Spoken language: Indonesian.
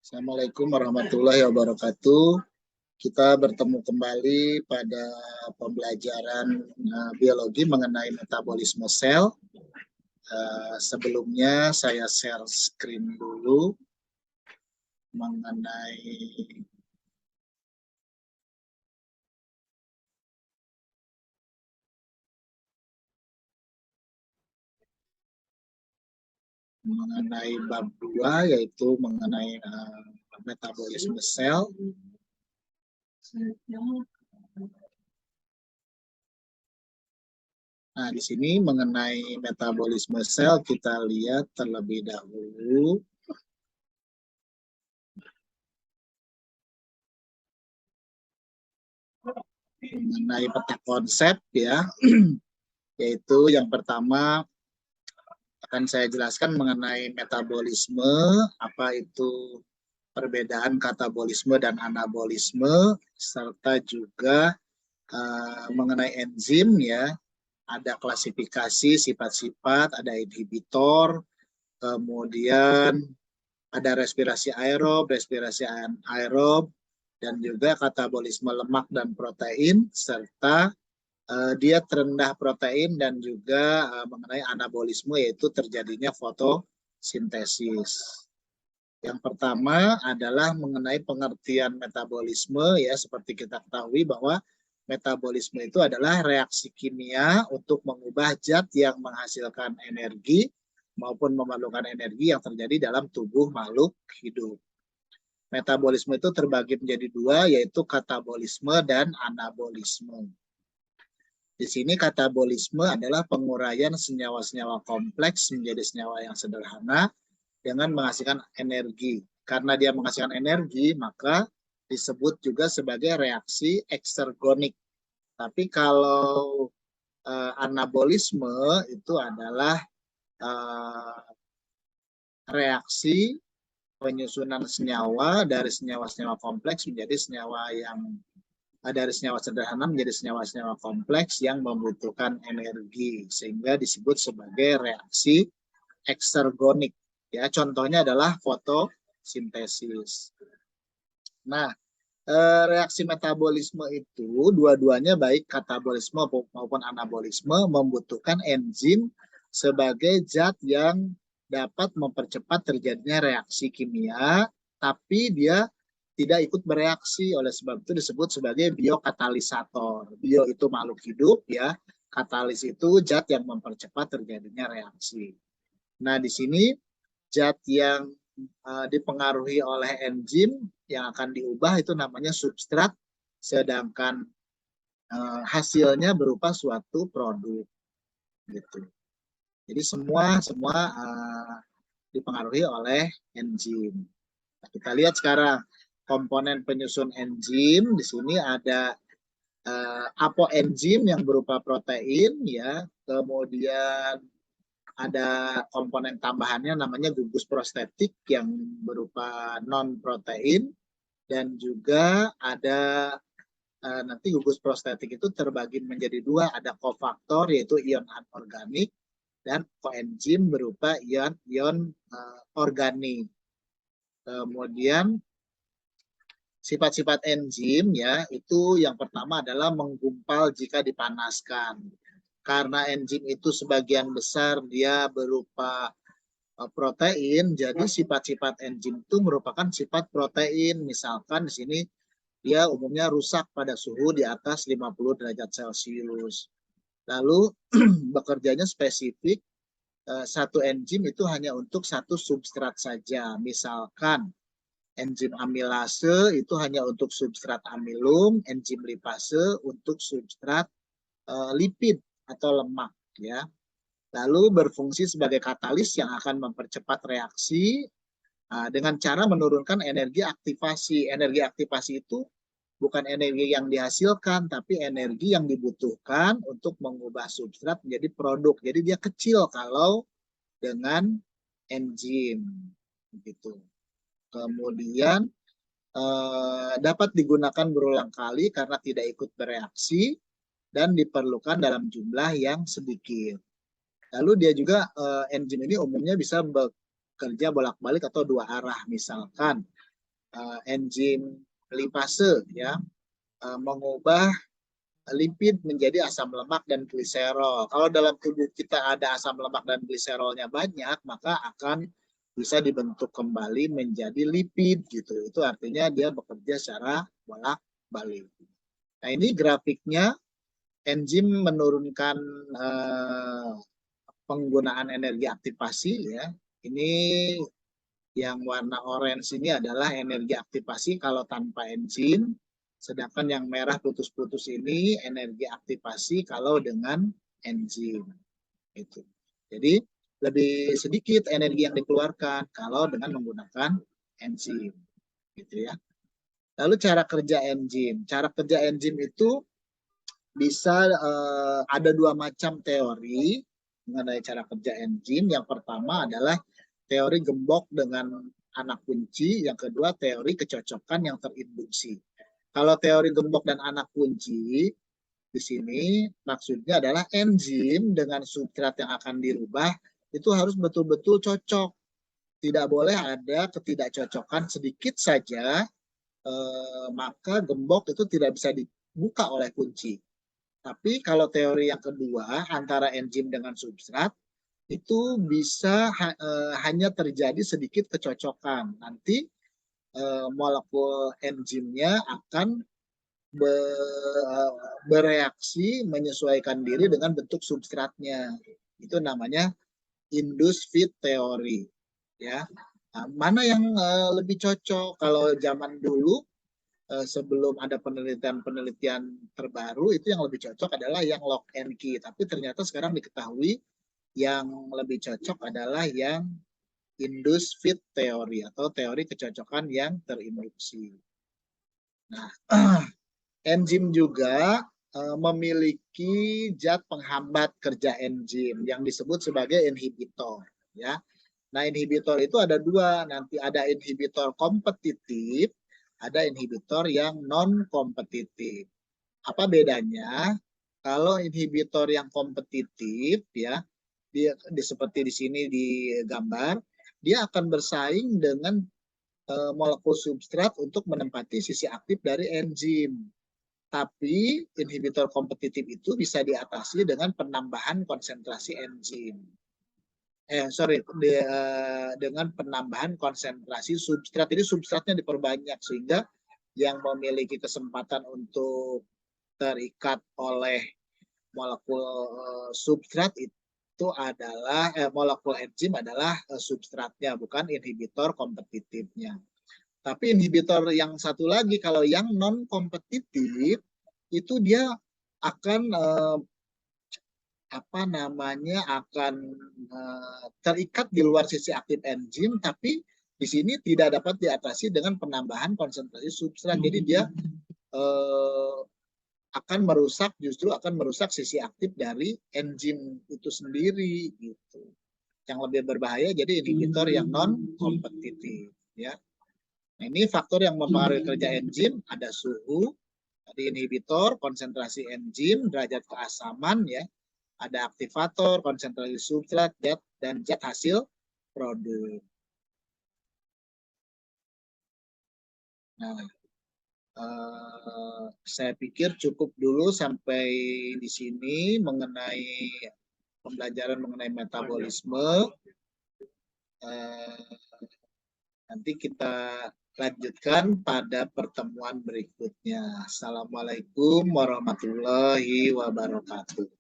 Assalamualaikum warahmatullahi wabarakatuh. Kita bertemu kembali pada pembelajaran biologi mengenai metabolisme sel. Sebelumnya saya share screen dulu mengenai bab 2, yaitu mengenai metabolisme sel. Nah, di sini mengenai metabolisme sel kita lihat terlebih dahulu. Mengenai peta konsep ya, yaitu yang pertama akan saya jelaskan mengenai metabolisme, apa itu perbedaan katabolisme dan anabolisme, serta juga mengenai enzim ya, ada klasifikasi sifat-sifat, ada inhibitor, kemudian ada respirasi aerob, respirasi anaerob, dan juga katabolisme lemak dan protein, serta dia terendah protein, dan juga mengenai anabolisme, yaitu terjadinya fotosintesis. Yang pertama adalah mengenai pengertian metabolisme ya, seperti kita ketahui bahwa metabolisme itu adalah reaksi kimia untuk mengubah zat yang menghasilkan energi maupun memerlukan energi yang terjadi dalam tubuh makhluk hidup. Metabolisme itu terbagi menjadi dua, yaitu katabolisme dan anabolisme. Di sini katabolisme adalah penguraian senyawa-senyawa kompleks menjadi senyawa yang sederhana dengan menghasilkan energi. Karena dia menghasilkan energi, maka disebut juga sebagai reaksi eksergonik. Tapi kalau anabolisme itu adalah reaksi penyusunan senyawa dari senyawa-senyawa kompleks menjadi senyawa yang dari senyawa sederhana menjadi senyawa-senyawa kompleks yang membutuhkan energi, sehingga disebut sebagai reaksi eksergonik. Ya, contohnya adalah fotosintesis. Nah, reaksi metabolisme itu dua-duanya baik katabolisme maupun anabolisme membutuhkan enzim sebagai zat yang dapat mempercepat terjadinya reaksi kimia, tapi dia tidak ikut bereaksi. Oleh sebab itu disebut sebagai biokatalisator. Bio itu makhluk hidup ya, katalis itu zat yang mempercepat terjadinya reaksi. Nah, di sini zat yang dipengaruhi oleh enzim yang akan diubah itu namanya substrat, sedangkan hasilnya berupa suatu produk gitu. Jadi semua dipengaruhi oleh enzim. Nah, kita lihat sekarang komponen penyusun enzim. Di sini ada apoenzim yang berupa protein ya, kemudian ada komponen tambahannya namanya gugus prostetik yang berupa non protein, dan juga ada nanti gugus prostetik itu terbagi menjadi dua, ada kofaktor yaitu ion anorganik dan koenzim berupa ion organik. Kemudian sifat-sifat enzim ya, itu yang pertama adalah menggumpal jika dipanaskan. Karena enzim itu sebagian besar dia berupa protein, jadi sifat-sifat enzim itu merupakan sifat protein. Misalkan di sini dia umumnya rusak pada suhu di atas 50 derajat Celcius. Lalu bekerjanya spesifik, satu enzim itu hanya untuk satu substrat saja. Misalkan enzim amilase itu hanya untuk substrat amilum, enzim lipase untuk substrat lipid atau lemak ya. Lalu berfungsi sebagai katalis yang akan mempercepat reaksi dengan cara menurunkan energi aktivasi. Energi aktivasi itu bukan energi yang dihasilkan, tapi energi yang dibutuhkan untuk mengubah substrat menjadi produk. Jadi dia kecil kalau dengan enzim gitu. Kemudian dapat digunakan berulang kali karena tidak ikut bereaksi dan diperlukan dalam jumlah yang sedikit. Lalu dia juga enzim ini umumnya bisa bekerja bolak-balik atau dua arah. Misalkan enzim lipase ya, mengubah lipid menjadi asam lemak dan gliserol. Kalau dalam tubuh kita ada asam lemak dan gliserolnya banyak, maka akan bisa dibentuk kembali menjadi lipid gitu. Itu artinya dia bekerja secara bolak-balik. Nah, ini grafiknya enzim menurunkan penggunaan energi aktivasi ya. Ini yang warna orange ini adalah energi aktivasi kalau tanpa enzim, sedangkan yang merah putus-putus ini energi aktivasi kalau dengan enzim. Itu. Jadi lebih sedikit energi yang dikeluarkan kalau dengan menggunakan enzim. Gitu ya. Lalu cara kerja enzim. Cara kerja enzim itu bisa ada dua macam teori mengenai cara kerja enzim. Yang pertama adalah teori gembok dengan anak kunci, yang kedua teori kecocokan yang terinduksi. Kalau teori gembok dan anak kunci, di sini maksudnya adalah enzim dengan substrat yang akan dirubah itu harus betul-betul cocok. Tidak boleh ada ketidakcocokan sedikit saja, maka gembok itu tidak bisa dibuka oleh kunci. Tapi kalau teori yang kedua, antara enzim dengan substrat, itu bisa hanya terjadi sedikit kecocokan. Nanti molekul enzimnya akan bereaksi menyesuaikan diri dengan bentuk substratnya. Itu namanya induced fit theory. Ya, nah, mana yang lebih cocok? Kalau zaman dulu sebelum ada penelitian-penelitian terbaru itu yang lebih cocok adalah yang lock and key. Tapi ternyata sekarang diketahui yang lebih cocok adalah yang induced fit theory atau teori kecocokan yang terinduksi. Nah, enzim juga memiliki zat penghambat kerja enzim yang disebut sebagai inhibitor. Ya, nah inhibitor itu ada dua. Nanti ada inhibitor kompetitif, ada inhibitor yang non kompetitif. Apa bedanya? Kalau inhibitor yang kompetitif ya, dia seperti di sini di gambar, dia akan bersaing dengan molekul substrat untuk menempati sisi aktif dari enzim. Tapi inhibitor kompetitif itu bisa diatasi dengan penambahan konsentrasi enzim. Dengan penambahan konsentrasi substrat. Jadi substratnya diperbanyak sehingga yang memiliki kesempatan untuk terikat oleh molekul substrat itu adalah molekul enzim adalah substratnya, bukan inhibitor kompetitifnya. Tapi inhibitor yang satu lagi, kalau yang non kompetitif itu dia akan akan terikat di luar sisi aktif enzim, tapi di sini tidak dapat diatasi dengan penambahan konsentrasi substrat. Jadi dia justru akan merusak sisi aktif dari enzim itu sendiri gitu. Yang lebih berbahaya jadi inhibitor yang non kompetitif ya. Nah, ini faktor yang mempengaruhi kerja enzim, ada suhu, tadi inhibitor, konsentrasi enzim, derajat keasaman ya, ada aktivator, konsentrasi substrat, dan zat hasil produk. Nah, saya pikir cukup dulu sampai di sini mengenai pembelajaran mengenai metabolisme. Nanti kita lanjutkan pada pertemuan berikutnya. Assalamualaikum warahmatullahi wabarakatuh.